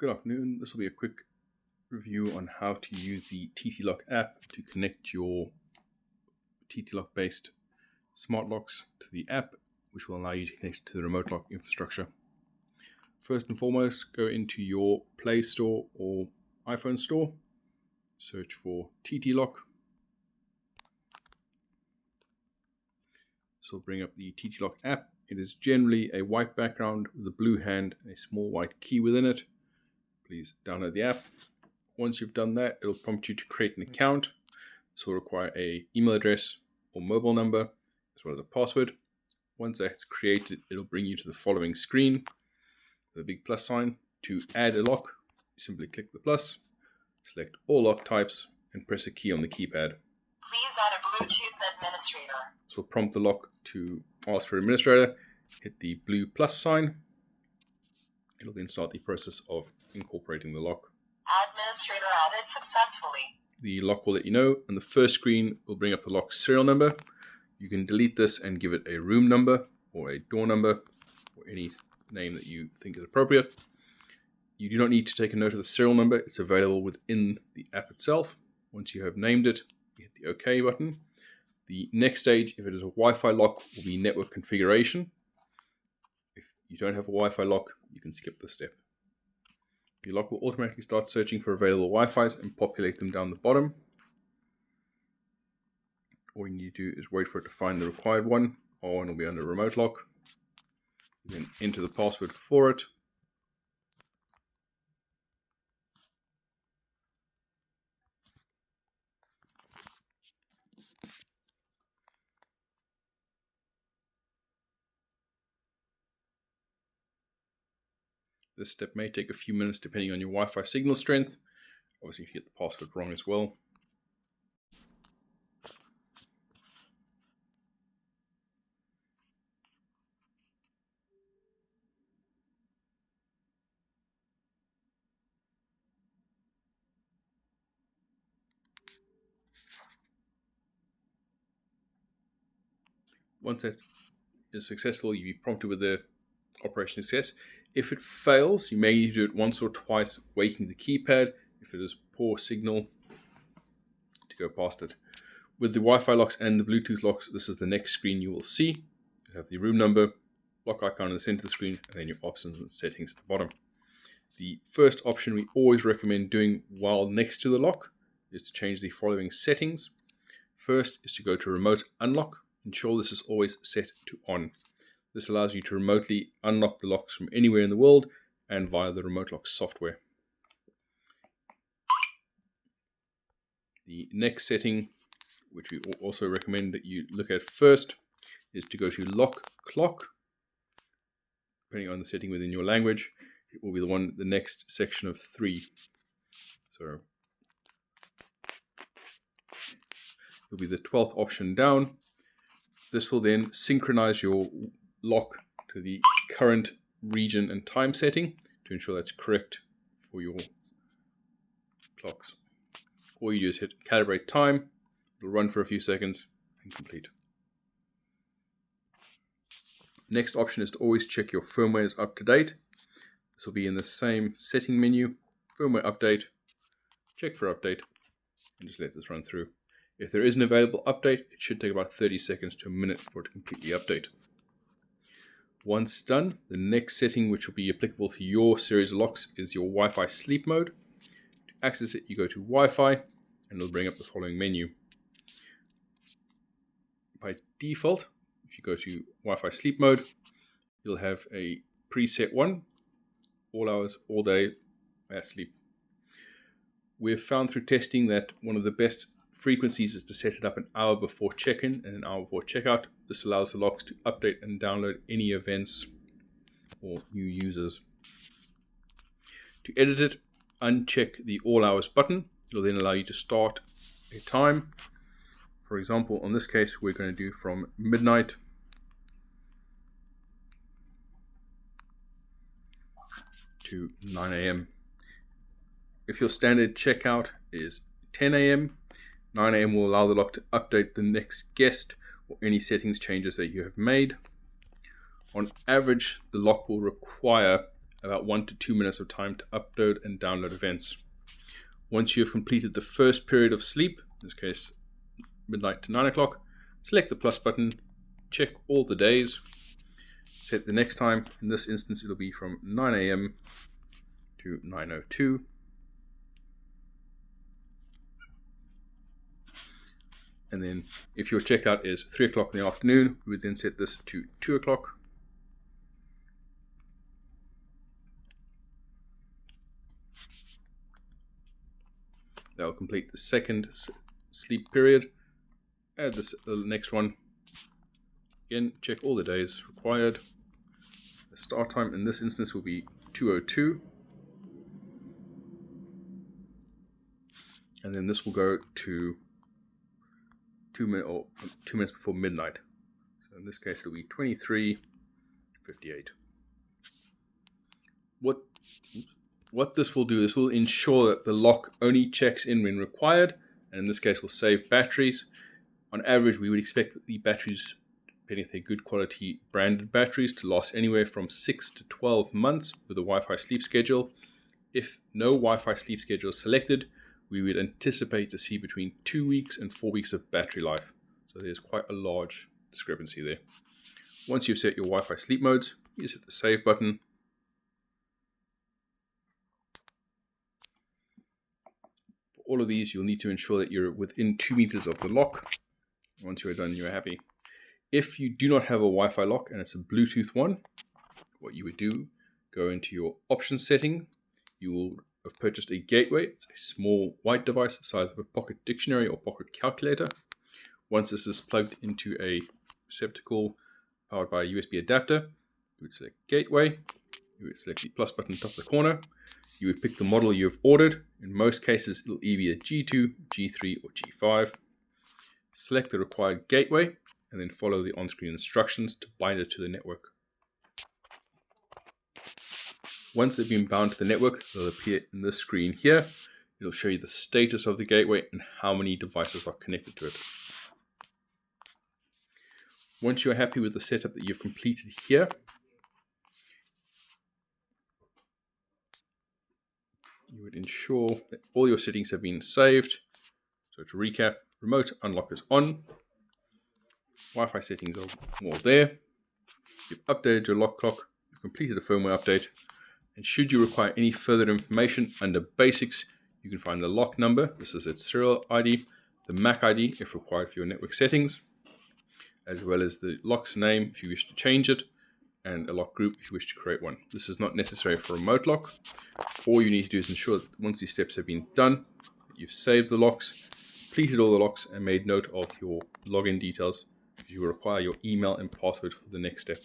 Good afternoon. This will be a quick review on how to use the TTLock app to connect your TTLock based smart locks to the app, which will allow you to connect to the remote lock infrastructure. First and foremost, go into your Play Store or iPhone store, search for TTLock. This will bring up the TTLock app. It is generally a white background with a blue hand and a small white key within it. Please download the app. Once you've done that, it'll prompt you to create an account. This will require an email address or mobile number, as well as a password. Once that's created, it'll bring you to the following screen with a big plus sign. To add a lock, you simply click the plus, select all lock types, and press a key on the keypad. Please add a Bluetooth administrator. This will prompt the lock to ask for administrator. Hit the blue plus sign. It'll then start the process of incorporating the lock. Administrator added successfully. The lock will let you know, and the first screen will bring up the lock serial number. You can delete this and give it a room number or a door number or any name that you think is appropriate. You do not need to take a note of the serial number. It's available within the app itself. Once you have named it, you hit the OK button. The next stage, if it is a Wi-Fi lock, will be network configuration. If you don't have a Wi-Fi lock, you can skip this step. The lock will automatically start searching for available Wi-Fis and populate them down the bottom. All you need to do is wait for it to find the required one. Or it'll be under remote lock. Then enter the password for it. This step may take a few minutes depending on your Wi-Fi signal strength. Obviously, if you get the password wrong as well. Once that is successful, you'll be prompted with the operation success. If it fails, you may need to do it once or twice, waking the keypad if it is poor signal to go past it. With the Wi-Fi locks and the Bluetooth locks, this is the next screen you will see. You have the room number, lock icon in the center of the screen, and then your options and settings at the bottom. The first option we always recommend doing while next to the lock is to change the following settings. First is to go to remote unlock. Ensure this is always set to on. This allows you to remotely unlock the locks from anywhere in the world and via the remote lock software. The next setting, which we also recommend that you look at first, is to go to lock clock. Depending on the setting within your language, it will be the next section of 3. So it'll be the 12th option down. This will then synchronize your lock to the current region and time setting to ensure that's correct for your clocks. All you do is hit calibrate time. It'll run for a few seconds and complete. Next option is to always check your firmware is up to date. This will be in the same setting menu, firmware update, check for update, and just let this run through. If there is an available update, it should take about 30 seconds to a minute for it to completely update. Once done, the next setting which will be applicable to your series of locks is your Wi-Fi sleep mode. To access it, you go to Wi-Fi and it'll bring up the following menu. By default, if you go to Wi-Fi sleep mode, you'll have a preset one, all hours, all day at sleep. We've found through testing that one of the best frequencies is to set it up an hour before check-in and an hour before checkout. This allows the locks to update and download any events or new users. To edit it, uncheck the all hours button. It'll then allow you to start a time. For example, on this case, we're going to do from midnight to 9 a.m. If your standard checkout is 10 a.m., 9 a.m. will allow the lock to update the next guest or any settings changes that you have made. On average, the lock will require about 1 to 2 minutes of time to upload and download events. Once you have completed the first period of sleep, in this case midnight to 9 o'clock, select the plus button, check all the days, set the next time. In this instance, it'll be from 9 a.m. to 9:02. And then if your checkout is 3 o'clock in the afternoon, we would then set this to 2 o'clock. That will complete the second sleep period. Add the next one. Again, check all the days required. The start time in this instance will be 2:02. And then this will go to 2 minutes before midnight. So in this case, it'll be 23:58. What this will do, this will ensure that the lock only checks in when required, and in this case will save batteries. On average, we would expect that the batteries, depending if they're good quality branded batteries, to last anywhere from 6 to 12 months with a Wi-Fi sleep schedule. If no Wi-Fi sleep schedule is selected, we would anticipate to see between 2 weeks and 4 weeks of battery life. So there's quite a large discrepancy there. Once you've set your Wi-Fi sleep modes, you just hit the save button. For all of these, you'll need to ensure that you're within 2 meters of the lock. Once you're done, you're happy. If you do not have a Wi-Fi lock and it's a Bluetooth one, what you would do, go into your options setting. You will have purchased a gateway. It's a small white device the size of a pocket dictionary or pocket calculator. Once this is plugged into a receptacle powered by a USB adapter, you would select gateway. You would select the plus button top of the corner. You would pick the model you have ordered. In most cases, it'll either be a G2, G3, or G5. Select the required gateway and then follow the on-screen instructions to bind it to the network. Once they've been bound to the network, they'll appear in this screen here. It'll show you the status of the gateway and how many devices are connected to it. Once you're happy with the setup that you've completed here, you would ensure that all your settings have been saved. So to recap, remote unlock is on. Wi-Fi settings are all there. You've updated your lock clock. You've completed a firmware update. And should you require any further information under basics, you can find the lock number. This is its serial ID, the MAC ID if required for your network settings, as well as the lock's name if you wish to change it, and a lock group if you wish to create one. This is not necessary for remote lock. All you need to do is ensure that once these steps have been done, that you've saved the locks, completed all the locks, and made note of your login details, because you will require your email and password for the next step.